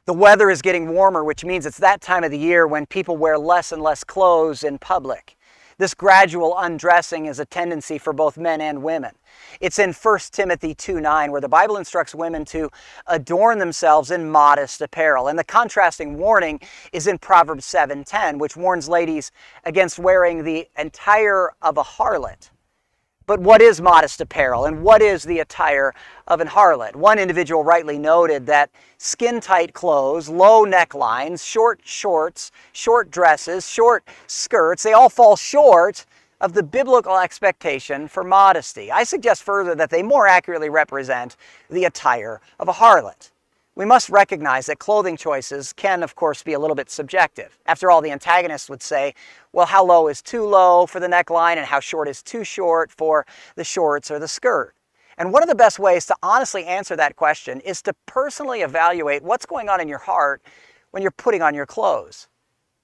The weather is getting warmer, which means it's that time of the year when people wear less and less clothes in public. This gradual undressing is a tendency for both men and women. It's in 1 Timothy 2:9 where the Bible instructs women to adorn themselves in modest apparel. And the contrasting warning is in Proverbs 7:10, which warns ladies against wearing the attire of a harlot. But what is modest apparel, and what is the attire of an harlot? One individual rightly noted that skin-tight clothes, low necklines, short shorts, short dresses, short skirts, they all fall short of the biblical expectation for modesty. I suggest further that they more accurately represent the attire of a harlot. We must recognize that clothing choices can, of course, be a little bit subjective. After all, the antagonist would say, well, how low is too low for the neckline and how short is too short for the shorts or the skirt? And one of the best ways to honestly answer that question is to personally evaluate what's going on in your heart when you're putting on your clothes.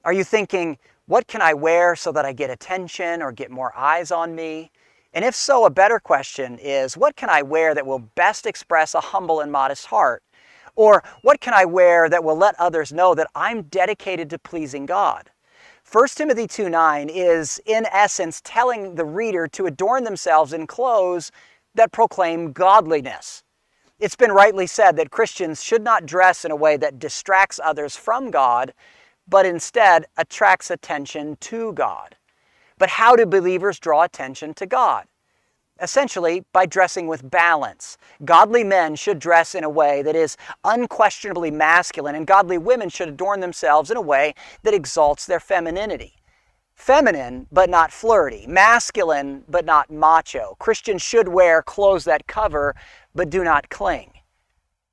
Are you thinking, what can I wear so that I get attention or get more eyes on me? And if so, a better question is, what can I wear that will best express a humble and modest heart? Or what can I wear that will let others know that I'm dedicated to pleasing God? 1 Timothy 2:9 is, in essence, telling the reader to adorn themselves in clothes that proclaim godliness. It's been rightly said that Christians should not dress in a way that distracts others from God, but instead attracts attention to God. But how do believers draw attention to God? Essentially, by dressing with balance. Godly men should dress in a way that is unquestionably masculine, and godly women should adorn themselves in a way that exalts their femininity. Feminine, but not flirty. Masculine, but not macho. Christians should wear clothes that cover, but do not cling.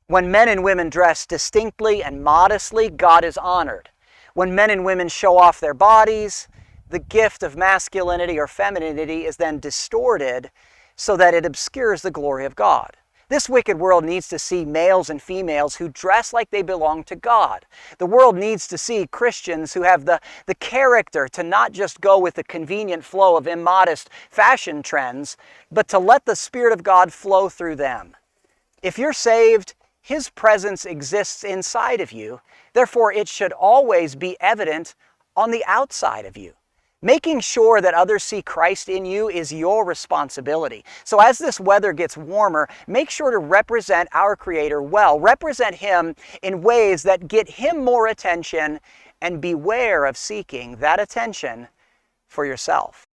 When men and women dress distinctly and modestly, God is honored. When men and women show off their bodies, the gift of masculinity or femininity is then distorted so that it obscures the glory of God. This wicked world needs to see males and females who dress like they belong to God. The world needs to see Christians who have the character to not just go with the convenient flow of immodest fashion trends, but to let the Spirit of God flow through them. If you're saved, His presence exists inside of you. Therefore, it should always be evident on the outside of you. Making sure that others see Christ in you is your responsibility. So as this weather gets warmer, make sure to represent our Creator well. Represent Him in ways that get Him more attention, and beware of seeking that attention for yourself.